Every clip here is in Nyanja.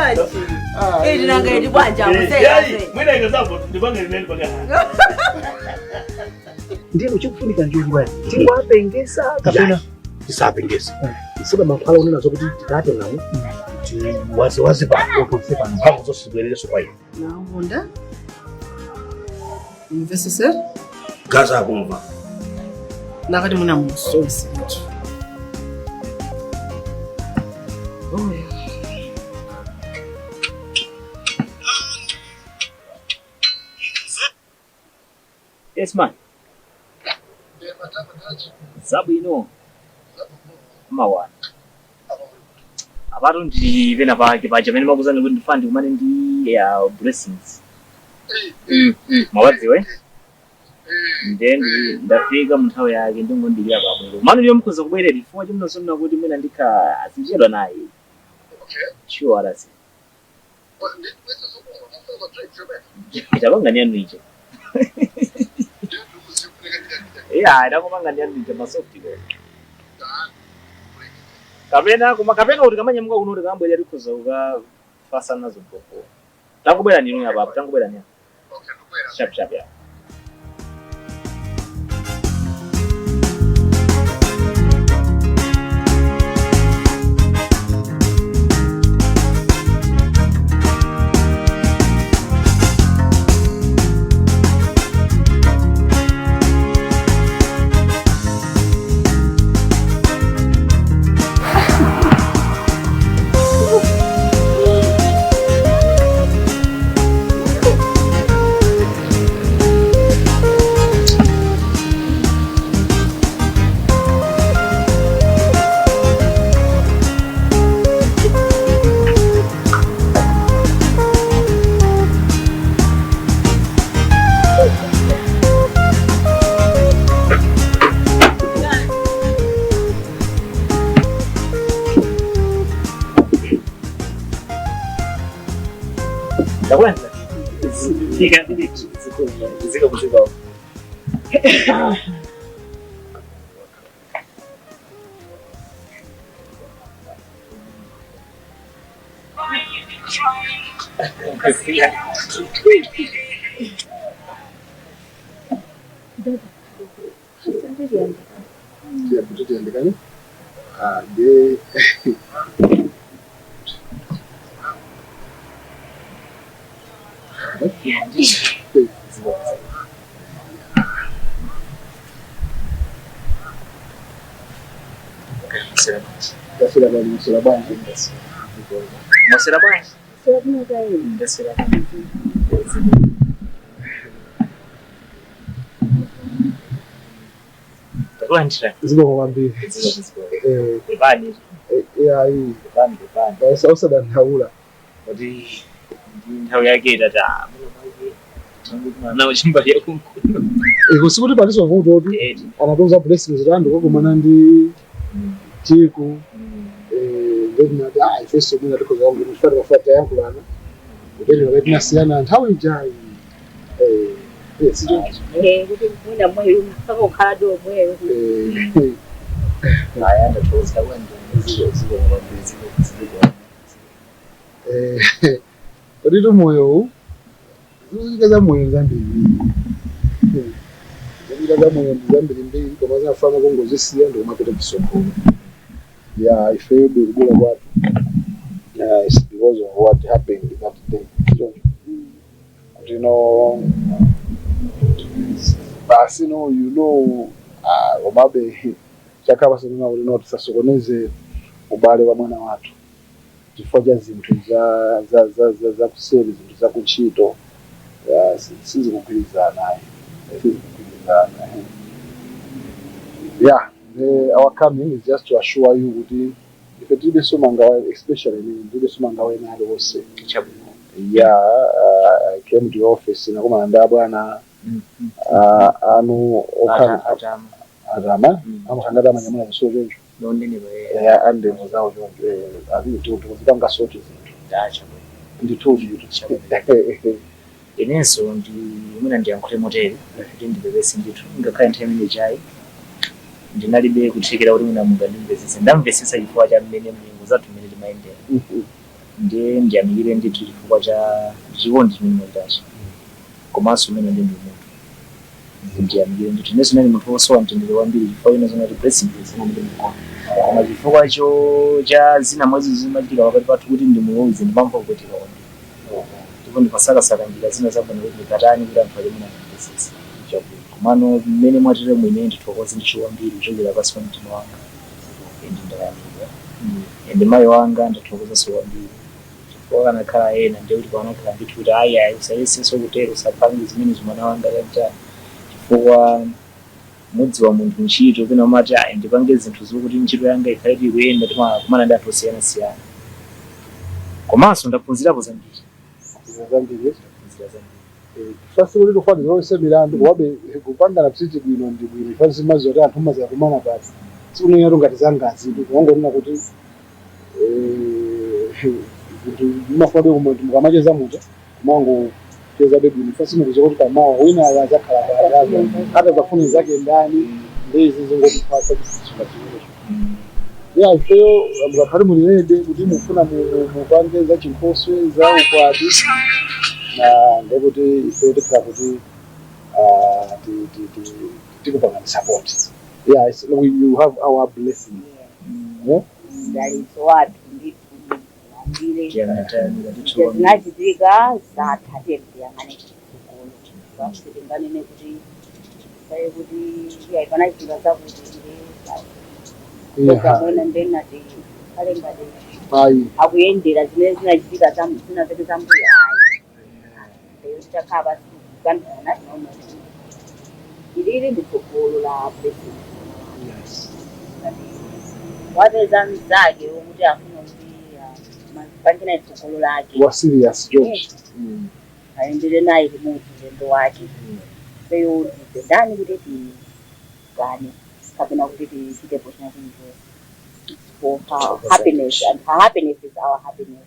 bwanji. Nanga eti bwanja museye. Mwina ikazapo ndipange nini paka. Ndiye uchikufunika njoo bwana. Tingwapengesa kapena isapengesa. Sika maphala unena zokuti tikate nawo. Wazi pa kusepa mphamvu zosibwerere so kwayo. Naonda. Mvesese? Gaza kumva. Nakati muna musosi. Oh yeah. Yes man. Sabu ino. Mawa. Abantu ndive nabake bajamene makuzana kuti ndifandi kumane ndi ya blessings. Mawadziwe? Then ndafika munthawi yake ndingondilira pabwero. Mano ndiyo mukhoza kubwerera ifo kuti munosona kuti mina ndikha asinjidwa naye. Okay. Sure arasi. Well, this is all. Itabanga nyanu icho. Yeah, ndakumanga nyanu icho masoft go. Kapena kuti kamanya munga kuno kuti kambwera likhoza uka fasa nazo boko. Takubwera nini apa? Takubwera nini? Okay, kubwera. Sharp ya. Kwanza fika ndiki ziko mzigo Dia betul dia kan? Dia Masih ada di Surabaya. Masih apa? Takuanjira. Ziko kwambi. Bani. Hii. Bani. Sasa dan haula. Jadi ntawe yagenda da. Na uchimba ya kunkuno. Kusikuti paliso vuto tu. Anatonza blessings rando kokumana ndi Chiku. Ngena da ifeso mwana liko za wangu mfano wafuata yangu bana. Ngeni wakati nasiana nthawi njai. Sio. Kuti muna moyo sako kado moyo. Haya ndo tuweza kwenda zile Kodito moyo uzikaza moyo zambi. Uzikaza moyo zambi ndi kama za fama kongo zisiya ndo mapeta kisoko. Yeah, I feel the good about it's because of what happened that day. So, you know, but you know, Obabe chakaba sana ulino tusasokoneze ubale wa mwana watu. Tifoja zintu za kuseli zintu za kuchito. Sinzi kukwiliza naye. Yeah. Our coming is just to assure you that if it is so manga, especially in the Sumanga when I was yeah, I came to the office in Romandabana, Anu Adama, Amanda Manama, so and then was out I think to Banga Soti. And he told you to Ineso ndi muna ndi yankule motel ndi bebesi nditu ngakaya nthawi ine chai ndinalibe kuthikira kuti muna mungalimbe sisi ndamvesesa chifukwa cha mmene mlingo zathu mmene timayendera ndiye ndiyamikire ndithu chifukwa cha chikondi chimene mwaitachi komanso umene ndi munthu ndiyamikire ndithu inenso nali munthu wosowa mtendere wambiri chifukwa ine zinati blessing zinali mkono koma chifukwa cha zina mwezi zimachitika pakati pathu kuti ndimuwuze ndimamvakutika kwambiri ndipo ndipasakasaka njira zina zabwino kuti ndikatani kuti anthu alimuna ndipesesa komano mmene mwatire mwine ndithokoze ndichiwambiri kuchokera pasi pa mtima wanga ndindayamika ende mayi wanga ndathokoza wambiri chifukwa kanakhala ena ndiye kuti panakhala ndithu kuti ayi usayesenso kutero usapange zimene mwana wanga kanjani chifukwa mudziwa munthu ntchito pena umati ndipange zinthu zokuti ntchito yanga ikhale ikuyenda kumana ndi anthu osiyana-siyana komanso ndaphunzirapo zambiri. Fasi kuti tufani zonse milandu kuwabe kupanga na tsiti bwino ndi bwino fasi mazi yote anthu mazi yakumana pasi siku nyeru ngati zangazi wango nina kuti mafwabe kumuntu mukamacheza muja kumango cheza bebwino fasi mukuzokoti kamawa wina yazakhala baadaye hata zafuni zake ndani ndezi zingoti fasa kusichika ya ifeyo mukakali muliyende kuti mufuna mupange za chinkoswe za ukwati na ndekuti ifeyo tikhala kuti tikupanga support. Yes, you have our blessing. Yeah? That is what we zinachitika zatatendiyangane basi ndingane nekuti sai kuti yaipanachitika zakuti ndezamwena ndenati kale ngati akuyendera zimene zinachitika zina zake zambuya ayi titakhala basi kugandana tinaona ilili nditsogolo la blessing. Wateza mzake ukuthi afuna ukuthi manje itsogolo lakhe was serious George ayendele naye kumuntu lento wakhe seyo ndani kuti gani kapena kuti site portion of it for her happiness and her happiness is our happiness.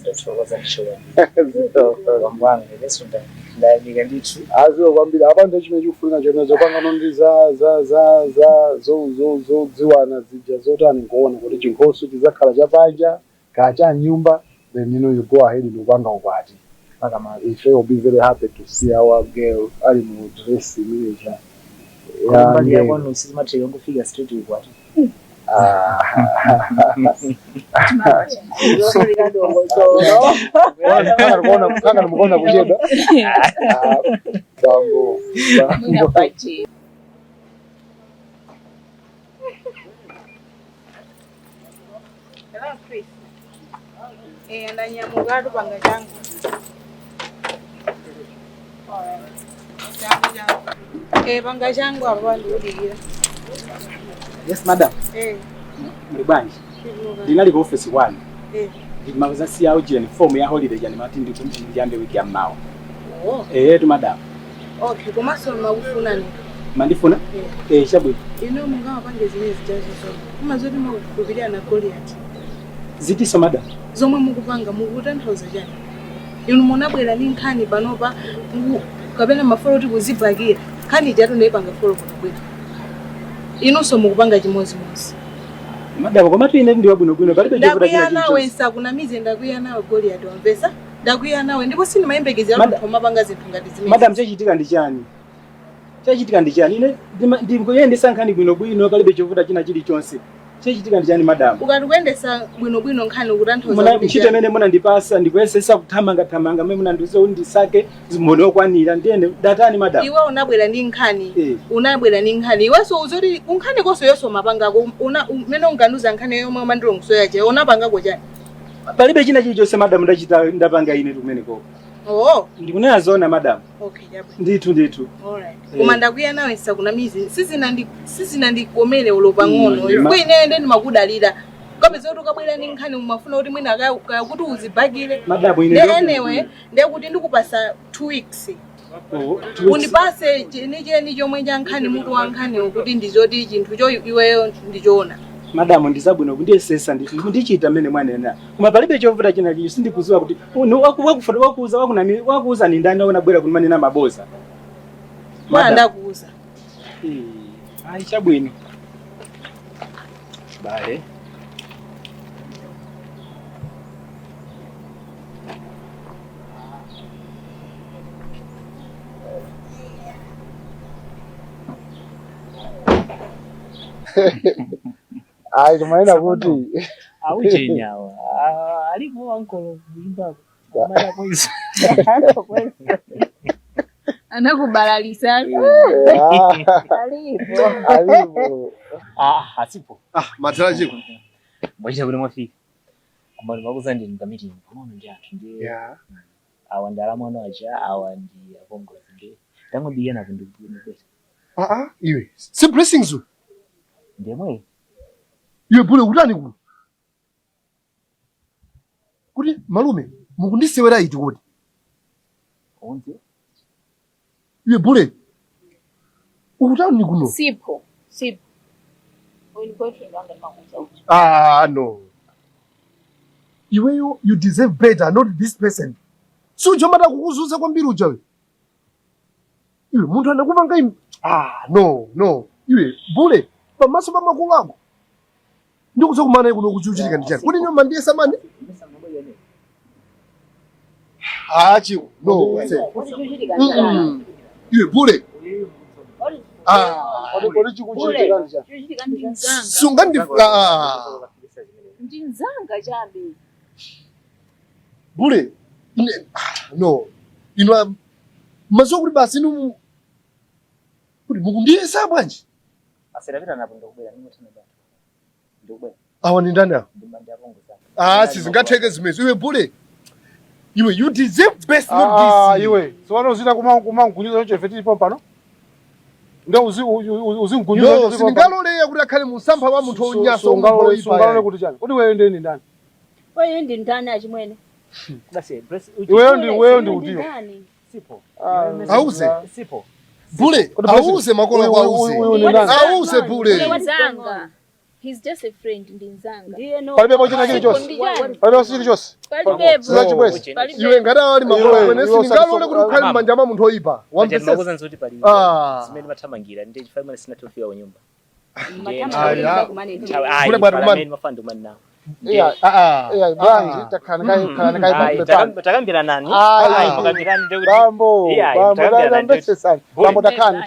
Ndathokoza ngishoya ngambanga lesonda ndayamika ndithu aziwo kwambiri abantu chimene chikufuna chona zopangano ndi za zodziwana zija zotani ngoona kuti chinkhoso chizakhala chapanja kacha nyumba then you go ahead and upanga ukwati if you will be very happy to see our girl ali mu dress imeja mbali ya kwanu simatheka ngofika straight ukwati kanga mukona kucheda bambo ndanyamugatu panga changu. Panga changu apa ndiudikira. Yes madam. Mlibanji. Ndinali ku office wani. Ndimaza si yawo jeni form ya holiday jani mati ndikunjiyambe wiki ya mmawa. Tu madam. Okay, komaso makufuna ni. Mandifuna? Shabwe. Ino mungawa panje zine zijazo so. Kumazoti makukubiria na Goliath. Zitiso madam. Zomwe mukupanga mukutanthauza chani. Inu munabwera ni nkhani panopa kapena mafolo kuti kuzibhakira. Nkhani jatu ndaipanga folo kunobwera. Ino so mukupanga chimodzimodzi. Madam koma tu ine ndi wabwino palibe chovuta china chicho. Nawe sakuna mize ndakwiya nawe Goliath wamvesa. Ndakwiya nawe ndipo sini mayembekezi ya koma panga zinthu ngati zimene. Madam chachitika ndi chani? Chachitika ndi chani? Ine ndimuyendesa nkhani bwino palibe chovuta china chilichonse. Chachitika ndi chani madam? Ukati kuyendesa bwino nkhani ukutanthauza kuti nchite mene munandipasa ndikuyesesa kuthamanga mene munandiuze undisake zimbono okwanira ndiyene datani madam. Iwe unabwera ndi nkhani. Unabwera ndi nkhani. Iwe so uzoti unkhani koso yonso mapangako mene unganduza nkhani yomwe mandiro ngusoya je unapanga ko chani? Palibe china chilichonse madam ndapanga ine tumeneko. Ndikunena zona madam. Okay, yabo. Ndithu. Alright. Koma ndakwiya nawe sakuna mizi. Sizina ndikomele ulopa ngono. Iwe ine ndi makudalira. Kapeza kuti ukabwera ndi nkhani umafuna kuti mwina akaya kuti uzibhagire. Madam ine anyway, ndiye kuti ndikupasa 2 weeks. Undipase cheni chomwe cha nkhani mutu wa nkhani ukuthi ndizoti chinthu cho iweyo ndichoona. Madam ndizabwino kundiyesesa ndichita mene mwanena. Koma palibe chovuta china chilicho sindikuziwa kuti wakuuza ni ndani unabwera kunmanena maboza. Madam ndakuuza. Chabwino. Bale. Ai tumaenda kuti. Auchenyawa. Alipo uncle kuimba. Mara kwanza. Anakubalalisa. Alipo. Hasipo. Matarajiko. Mwaje kule mwafika. Ambao bakuza ndi ngamiti. Unaona njatu ndiye. Yeah. Awandalamo no acha awandi abongo ndi. Tango biyana kundu kwese. Iwe. Si blessings. Ndemwe. Iwe bule utani kuno. Kuti malume mukundisewera iti kuti. Onzi. Iwe bule. Utani kuno. Sipo. When boyfriend wanga makuza uchi. No. You deserve better, not this person. Sujo mata kukuzuza kwambiri uchawe. Iwe muntu anakupanga imi. No. Iwe bule pamaso pa makulu ako. Ndikuza kumana kuno kuchuchitika ndichani. Kuti nyoma ndiye samani? Chiwo. No. Iwe bule. Kodi chikuchitika ndichani. Sungandi Ndinzanga chambe. Bule. No. Inwa maso kuti basi inu kuti mukundiyesa bwanji. Aserevera napo ndokubera nimutana bata. Ndokubera. Awa ni ndani apo? Ndimandi abongo sana. Sizingatheke zimezo. Iwe bule. Iwe you deserve best not this. Iwe. Sono uzita kumangunyuza nje feti pompano. Ndo uzingunyuza nje. No, singalole kuti akhale musampha wa munthu onyaso ungalole kuti chani. Kuti wewe ndeni ndani? Wewe ndi ndani achimwene? That's bless. Wewe ndi utiyo. Sipo. Auze. Sipo. Bule, auze makolo kwa auze. Auze bule. Wazanga. He's just a friend ndinzanga. Ndiye no. Palibe bochina chili chose. Palibe chili chose. Palibe. Sizachi bwese. Iwe ngada wali makolo kwene singalole kuti ukhale manja ma munthu oyipa. Wampe makuza nzoti pali. Simeni mathamangira ndi chifama sina tofia wanyumba. Mathamangira kumaneni. Kule bwana kumani mafando mani nawo. Branji takana takambira nani? Takambira ndi kuti Bambo takani.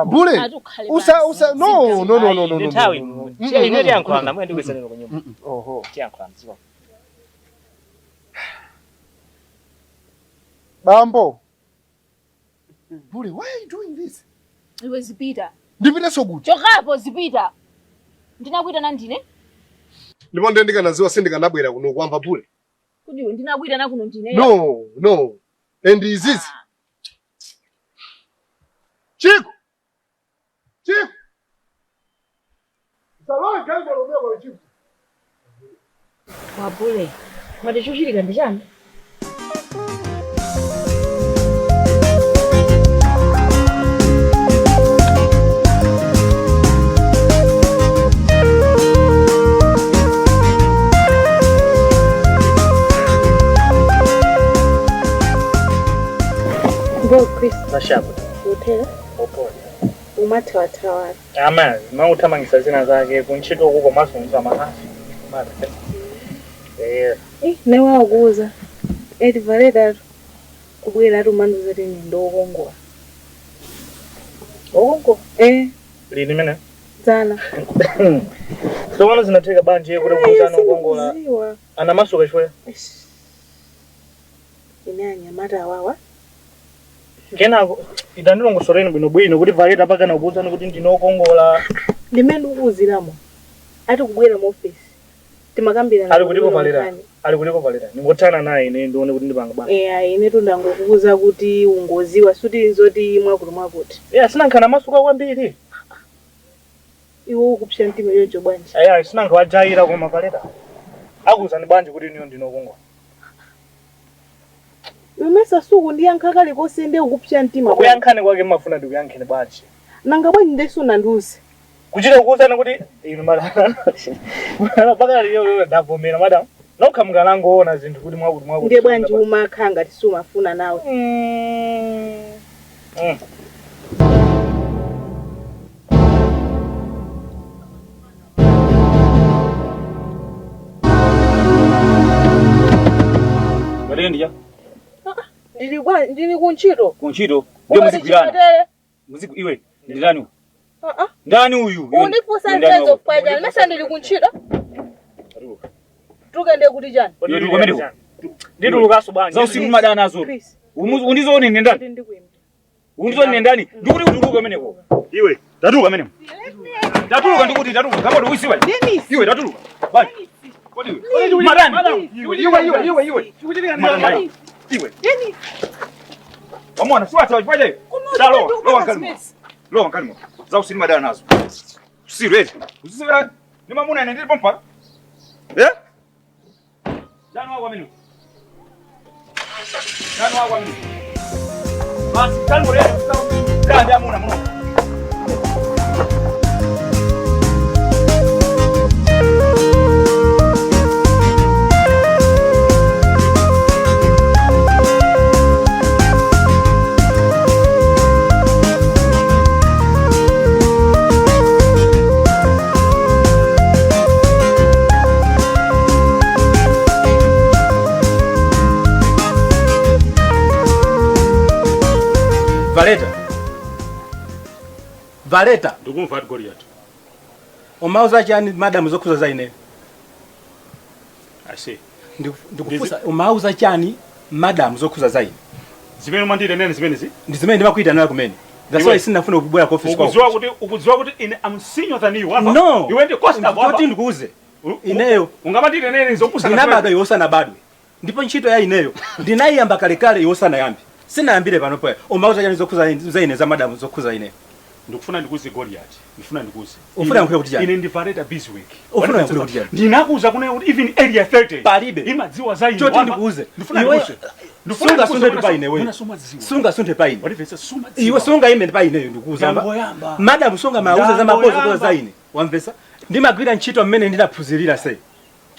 Bule. Usa no. Ntawi. Ine yankhula namwe ndikusenera kunyumba. Oho. Yankhula mziko. Bambo. Bule, why are you doing this? It was Peter. Ndipita so good. Chokapo zipita. Ndinakuita nandine? Ndipo ndendika naziwa sindikanabwera kuno kwamba bule. Kudi ndinakuita nakuno ndine? No. And is this? Chico. Salon kalbo lomeo kwa Chico. Wabule. Mwade chushirika ndishani? Go Chris. Nashabu. Hotel. Opole. Umate watawala. Ama, mauthamangisa zina zake kunchito kuko masunza mahasi. Mara. Newa ukuza. Valeda kubwera rumandu zati ndokongola. Okongo? Lini mene? Zana. So wana zinateka banje kuti kuzana ukongola. Ana masuka shwe. Inanya mata wawa. Kena idaniro ngosoreni bwino kuti Valeda paka nakuzana kuti ndinokongola. Limene ukuziramo. Ati kubwera mu office. Timakambira ali kuliko Valeda ningotana naye ine ndione kuti ndipanga bwana ine tundangokuuza kuti ungoziwa suti nzoti mwakuti sina nkhana masuka kwambiri iwo ukupsha mtima yojo bwanji sina nkhawajaira koma Valeda akuzani bwanji kuti niyo ndinokongola umesa suku ndiyankha kale kosende ukupsha mtima kuyankhane kwake mafuna ndikuyankhene bwanji nanga bwanji ndesuna nduzi kuchira kuuzana kuti inu madam paka liyo ndavomera madam nokha mngalangoona zinthu kuti mwakuti ndiye bwanji umakha ngati sumafuna nawe Malendia ndili kunchito ndio muziki gani muziki iwe ndilani Ndani huyu? Unifusa nzenzo kwa jana. Mesa nilikunchida. Tukende kuti jana. Ndio komene. Ndio lukaso bani. Za usiku madana nazo. Undizo nini ndani? Undizo nini ndani? Ndikuti kuti komeneko. Iwe, tatuka menemo. Tatuka ndikuti tatuka. Kama ndo usiwe. Iwe tatuka. Bani. Kodi iwe. Madani. Iwe. Madani. Iwe. Wamona swata waje. Dalo, lo kalmo. Za usiku madana nazo. Sirwe. Usisira. Ni mamuna nende pompa. Dano wako mimi. Basi kalmo leo sasa. Ndio amuna mno. Valeta. Ndikumva ati Goliath. Umauza chani madam zokuza zaine? I see. Ndikufusa umauza chani madam zokuza zaine? Zimene mandire nene zimenezi? Ndizimene ndimakuita nayo kumene. That's why sinafuna kubwera ku office kwako. Ukudziwa kuti ine am senior than you hapa. No. Iwe ndi costa baba. Ndoti ndikuuze. Ineyo. Ungamandire nene zopusa na bado yosana badwe. Ndipo ntchito ya ineyo. Ndinayamba kale yosana yambi. Sinayambire pano poya. Umauza chani zokuza zaine za madam zokuza ine. Ndikufuna ndikuze Goliath. Ndifuna ndikuze. Ufuna nkule kuti chani? Ine ndivareta busy week. Ufuna nkule kuti chani? Ndinakuza kuna even area 30. Palibe. Imadziwa zaine. Choti ndikuze. Ndifuna ndikuze. Sunga sunde paine wewe. Sunga sunde paine. Iwe sunga ime paine ndikuza. Madam sunga mauza za mapozo kwa zaine. Wamvesa? Ndimagwira ntchito mmene ndinaphunzirira sei.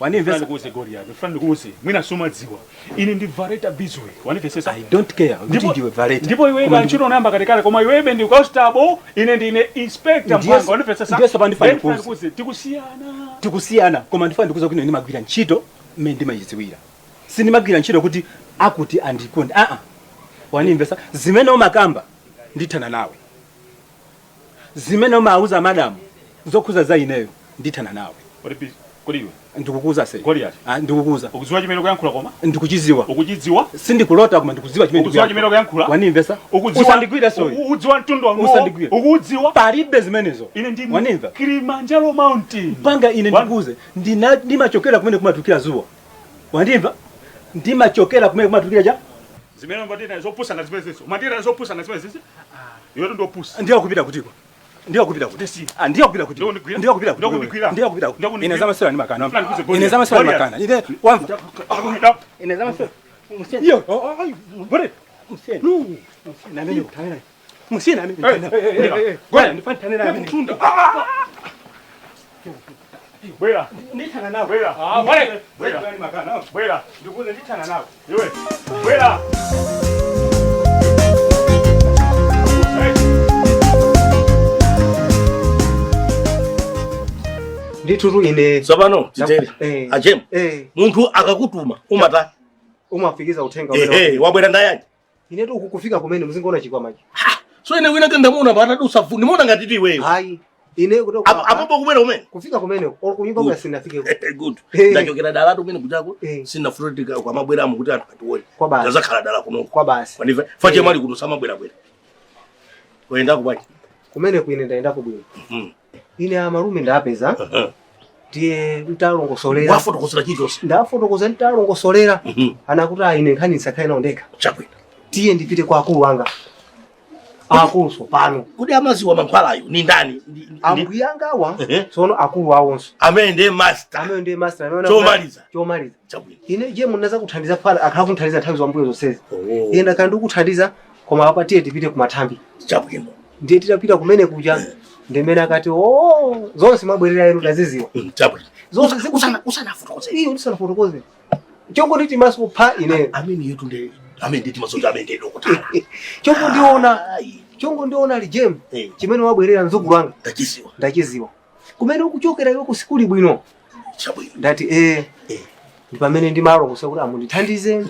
Wanimvesa ndikuze Goliath. Ndifuna ndikuze. Mwina sumadziwa. Ine ndivareta busy week. Wanimvesa? I don't care. Ndiwe vareta. Ndipo iwe ntchito namba kale koma iwe ndi constable ine ndine inspector mpanga. Wanimvesa sasa? Ndiye sabandi fani kuze. Tikusiyana. Tikusiyana. Koma ndifuna ndikuza kuti ndimagwira ntchito mmene ndimayidziwira. Sindimagwira ntchito kuti akuti andikonde. Wanimvesa? Zimene umakamba ndithana nawe. Zimene umauza madam zokuza zaineyo ndithana nawe. Kodi iwe? Ndikukuza sei. Goliath. Ndikukuza. Ukudziwa chimene kuyankhula koma? Ndikuchiziwa. Ukuchidziwa? Sindikulota koma ndikuziwa chimene ukudziwa chimene kuyankhula? Wanimvesa? Usandigwira sorry. Udziwa mtundu wangu. Usandigwira. Ukudziwa? Palibe zimenezo. Ine ndimi. Wanimva? Kilimanjaro Mountain. Panga ine ndikuze. Ndimachokera kumene kumatukira zuwa. Wanimva? Ndimachokera kumene kumatukira ja? Zimene mbadira zopusa na zimene ziso. Madira zopusa na zimene ziso. Iwe ndo pusa. Ndiyo kupita kutiko. Ndiyo kupita kuti. Ndiyo kupita kuti. Ndiyo kupita kuti. Ndiyo kupita kuti. Inazama sura ni makana. Inazama sura ni makana. Ine wamva. Inazama sura. Iyo. Bore. Museni. Na mimi utana naye. Museni na mimi utana. Ngoja nifanye tena na mimi. Tunda. Bwera. Nitana nawe. Bwera. Bwera. Bwera ni makana. Bwera. Ndukuze nitana nawe. Iwe. Bwera. Ndituru ine Sabano titere ajem muntu akakutuma umata umafikiza utenga wabwera ndayani ine tu kukufika kumene mzingoona chikwama chi so ine wina kanda muona bata dusa fu nimuona ngati ti wewe hayi ine kutoka apopo kumene umene kufika kumene kunyumba kwa sinafike good ndachokera dala tu mene kutako sina furotika kwa mabwera amu kuti anthu atione kwa basi ndazakhala dala kuno kwa basi waniva fache mali kuno samabwera bwera wenda kubaki kumene kuine ndaenda kubwino ine amalume ndapeza ndiye ntalongosolera wafotokozera chitonse ndafotokoza ntalongosolera anakuti ine nkhani nsakhaina ondeka chakwina tiye ndipite kwa akulu anga akulu sopano kudi amaziwa mankhwalayo ni ndani ambuya angawa sono akulu awonso amene master amene chomaliza chakwina ine je munaza kuthandiza pala akhala kunthandiza nthawi zombuyo zonsezi enda kandi kuthandiza koma apa tiye tipite kumathambi chakwina ndiye titapita kumene kuja ndemene akati zonse mabwerera yenu taziziwa zonse usanafotokoze iyo ndisanafotokoze chongo nditi maso kupha ine amene yetu nde amene nditi masoja amene ndelo kuti chongo ndiona lijem chimene wabwerera nzukulu wanga ndachiziwa kumene ukuchokera iwe kusikuli bwino chabwino ndati ndi pamene ndimalongosa kuti amundithandize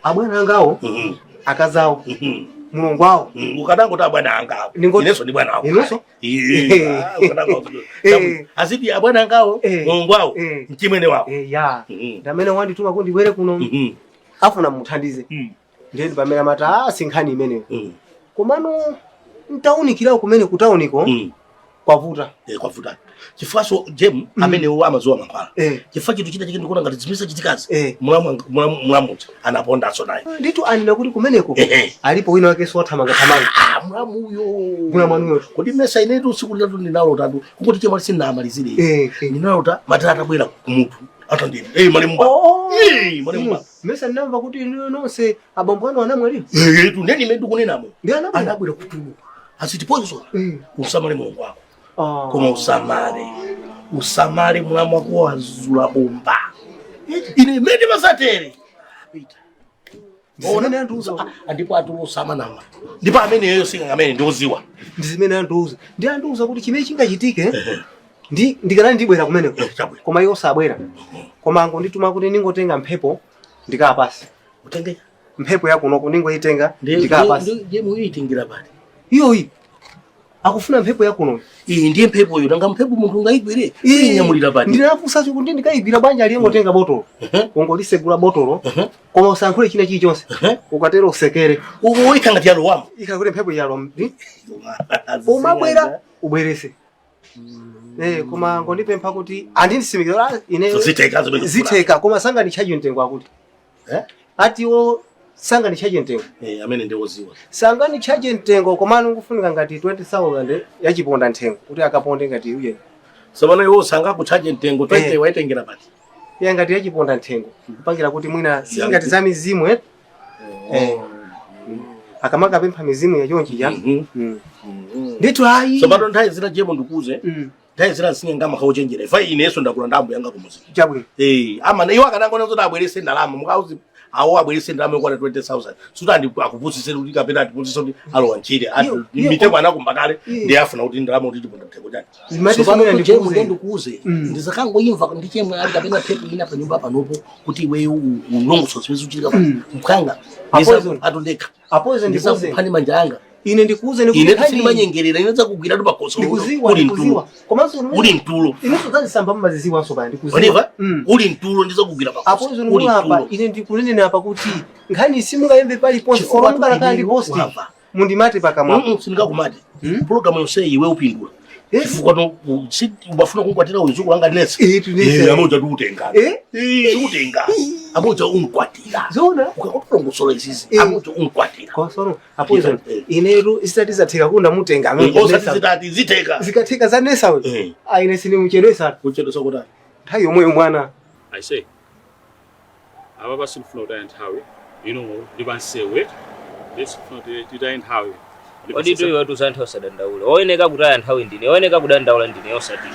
abwana angawo akazawo mulungu wawo ukadango ta bwana angawo ineso ndi bwana wako ineso ukadango azidi abwana angawo mulungu wawo mchimwene wawo ya ndamene wandituma kuti ndibwere kuno afuna muthandize ndiye pamene mata sinkhani imeneyo komano ntaunikirawo kumene kutauniko kwavuta kwavuta chifaso jem amene wo amazoa mankhwala chifa chitu chita chike ndikuona ngati zimisa chitikazi mulamu anaponda so naye nditu anena kuti kumeneko alipo wina wake so thamanga mulamu uyo mulamu kodi mesa inetu usiku latu ndinalo tatu kuti chema sina amalizire ndinalo ta matata bwera kumutu atandini malimu malimu mesa ndamva kuti nonse abambo anu anamwali tu ndeni medu kunenamo anabwera kutu asiti poison usamale Mungu wako koma usamale mulamu wako wazula bomba ine mede masatere pita ona nduza ndipo atulosama nama ndipo amene yeyo singa amene ndoziwa ndizimene anduza ndi anduza kuti chimene chingachitike ndikanali ndibwera kumeneko koma iwo sabwera koma ango ndituma kuti ningotenga mphepo ndikapasi utenge mphepo yakunoko ningoitenga ndikapasi ndiye muyitingira pali iyo akufuna mphepo yakuno ndiye mphepo yo nanga mphepo munthu ngaigwere inyamulira pali ndinafusa kuti ndikaigwira banja aliyengotenga botolo ungolisegula botolo koma usankhule china chilichonse ukatero usekere uwoika ngati yalo wamo ikakuti mphepo yalo umabwera ubwerese koma ngondipempha kuti andindisimikira ine ziteka koma sanga ndichaji mtengo akuti atiwo sanga ndichaje mtengo amene ndewoziwa sanga ndichaje mtengo komano ngufunika ngati 20,000 yachiponda mtengo kuti akaponde ngati uye sabana iwo sanga kuchaje mtengo 20 waitengera pati ya ngati yachiponda mtengo kupangira kuti mwina singati za mizimu akamaka pempha mizimu ya chonchi ya nditu ayi sabana nthawi zina jemo ndikuze nthawi zina singa ngama kauchenjera ifa ineso ndakula ndambo yanga kumuzi chabwe ama iwo akanangona kuti abwerese ndalama mukauzi awo abwerese ndalama kwa 20,000 sutandi akupusisira kuti kapena atipusisa kuti alowa nchire mitemo anakumbakale ndi afuna kuti ndalama kuti chiponda mtengo chani sabana jemo ndikuze ndizakangoimva ndichemwe ali kapena pepo ina pa nyumba panopo kuti iweyo ulongoso siwezo chika mkanga atondeka apoze ndikuze pani manja anga ine ndikuze ine tini manyengerera inaweza kugwira tupa koso uli mtulo uli mtulo ine sozazi samba maziziwa so bandi kuziwa waniva uli mtulo ndiza kugwira pa koso apo izo nuri hapa ine ndikunene hapa kuti ngani simunga yembe pali ponse olomba kandi post mundimate pakamwa sinika kumati program yose iwe upindula chifukwa no ubafuna kunkwatira uzuku wanga nesi amoja tuutenga tuutenga amoja unkwatira zona ukakotongosola izizi amoja unkwatira kosono apo izo ineru isitatiza theka kunda mutenga osati ziteka zikatheka za nesa we aine sini muchedwesa kuchedwesa kuti hayi yomwe mwana I say aba basifuna utayanthawe ndibansewe lesifuna utayanthawe Odito yotu santho sadandaula. Oyeneka kutaya nthawi ndine. Oyeneka kudandaula ndine osati.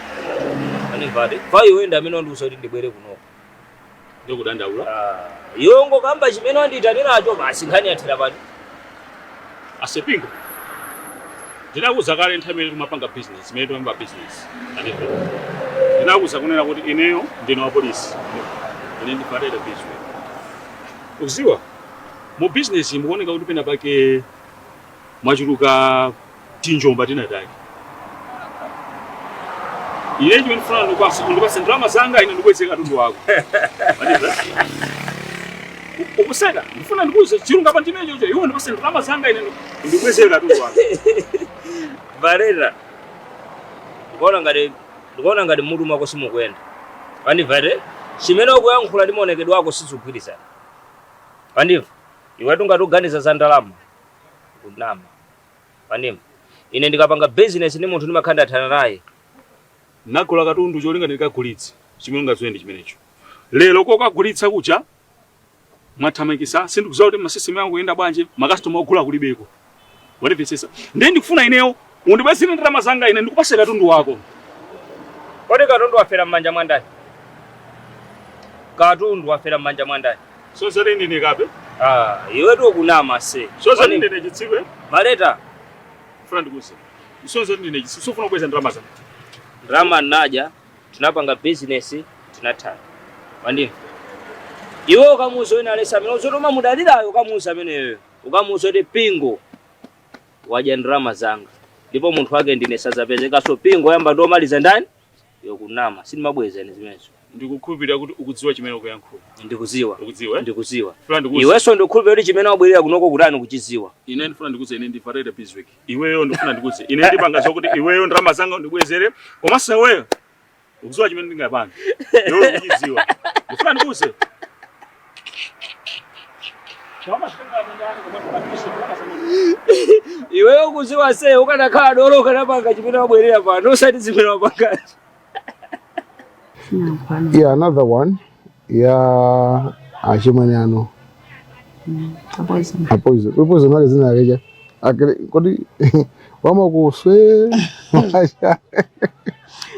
Ani vade. Vai wenda amene nduso kuti ndibwere kuno. Ndo kudandaula? Yongo kamba chimene nditanira acho basi nkhani yathera pano. Asepingo. Ndinakuza kale nthamene kumapanga business, imene tumamba business. Ani vade. Ndinakuza kunena kuti ineyo ndine wa police. Ine ndifareda business. Uziwa? Mu business muoneka kuti pena pake mwachuluka tinjomba tinataki. Ine chimene ndifuna ndipase ndalama zanga ine ndibweze katundu wako. Ukuseka ndifuna ndikuze chirunga pa ndimecho icho iwe ndipase ndalama zanga ine ndibweze katundu wako. Valera. Ndikuona ngati mutu mwako simukwenda. Pani vale chimene ukuyankhula ndi maonekedwe wako sizigwirizana. Pandiva iwe tungatuganiza za ndalama kunama. Pandiva ine ndikapanga business ndi munthu ndimakhanda athana naye. Nakola katundu cholinga ndikagulitsa chimene ngazoende chimenecho. Lero kokagulitsa kucha mwathamangisa sindikuzawa kuti masystem yangu yenda bwanje makastoma ogula kulibeko. Wandipesesa. Ndiye ndikufuna ineyo undibasire ndalama zanga ine ndikupase katundu wako. Kodi katundu wafera mmanja mwandani? Katundu wafera mmanja mwandani? So ndine kape? Iwe tu kunama se. So ndine chitsikwe? Maleta. Funa ndikuse. So ndine sifuna kubweza ndalama zanga. Drama naja tunapanga business tunataka. Wandini? Iwe ukamuzo ina lesa mino zotoma mudalira ukamuza meneyo. Ukamuzo de pingo. waja ndrama zanga. Ndipo munthu wake ndine sazapezeka so pingo yamba ndomaliza ndani? Yokunama. Sinimabweza zimenezo. Ndikukhulupirira kuti ukudziwa chimene ukuyankhula. Ndikuziwa. Ukudziwa? Ndikuziwa. Ndikuziwa. Iweso ndikukhulupirira kuti chimene wabwerera kunoko kutani kuchiziwa. Ine ndifuna ndikuze ine ndifarere Bizwek. Iweyo ndifuna ndikuze. Ine ndipanga zokuti iweyo ndrama zanga ndibwezere. Komanso iweyo ukudziwa chimene ndingapanga. Iweyo ukuchiziwa. Ndifuna ndikuze. Iweyo ukuziwa se ukanakhala dolo ukanapanga chimene wabwerera pano usati zimene wapanga. Yeah, another one. Yeah, achimwene ano. Apoizo. Apoizo magazine akeja. Akere kodi wama kuswe.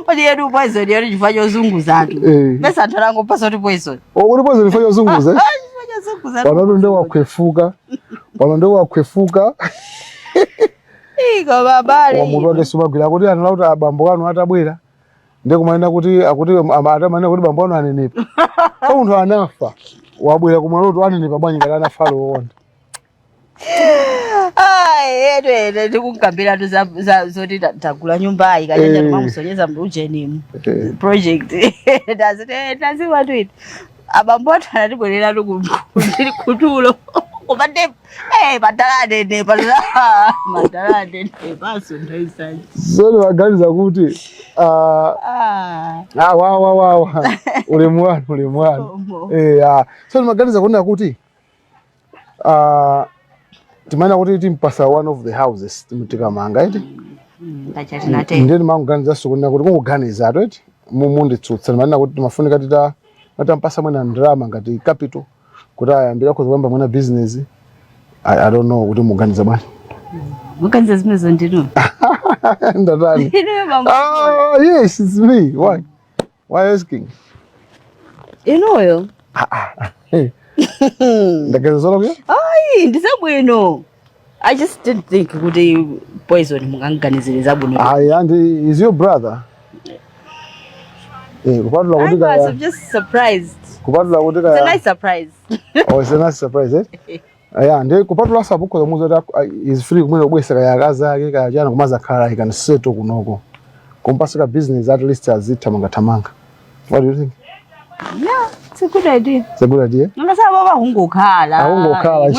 Odi yedu poison yari jifanya zunguza atu. Besa tarango pasa oti poison. Odi poison jifanya zunguza. Panondo ndio wakwefuka. Panondo wakwefuka. Iko babali. Omuntu wake subagwira kuti analauta abambo kanu atabwera. Ndikumanena kuti atamanena kuti bambo kanu anenepa. Umuntu anafa. Wabwera kumaloto anenepa bwanyi ngati anafalo wona. Ede ndikungambira tu zoti tagula nyumba ikanyanja tumamusonyeza mrujenimu project tazi watu iti abambo anatibwerera kutulo ubate matalade matalade baso ndaisanje zoni waganiza kuti wa ulemwana so maganiza kuona kuti timana kuti timpasa one of the houses timutikamanga iti ndeni manguganiza sokuna kuti kunguganiza ato iti munditsutsa manena kuti timafunika tampasa mwena ndrama ngati capital kuti ayambira kuzomba mwena business. I don't know kuti muganiza bwana muganiza zimezo ndino ndatani. Yes, it's me. Why asking? Inoyo ndakeza solo bya ndisabwino. I just didn't think kuti poison munganganiziriza bwino. And is your brother? Kupatula kuti I'm just surprised. Kupatula kuti It's a nice surprise. Oh, it's a nice surprise, eh? Ndi kupatula sabuko za muzo is free kumwe obwesa kayakaza ake kajana kumaza khala ikaniseto kunoko. Kumpasika business at least azitamanga tamanga. What do you think? Yeah, it's a good idea. It's a good idea. Ngasa baba hungokhala. Hungokhala.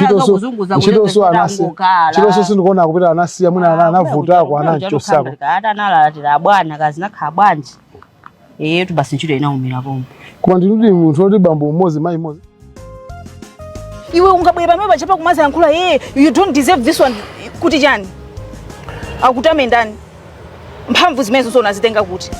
Chitoso anasi. Chitoso sindikuona kupita anasi amuna anavuta kwa anancho sako. Kada nala bwana kazi nakhabanje. Tu basi nchito inaumira bomba. Kuma ndinudi munthu oti bambo umozi mai mozi. Iwe ungabwera pamwe pachapa kumaza yankhula you don't deserve this one kuti chani? Akutame ndani? Mphamvu zimezo unazitenga kuti?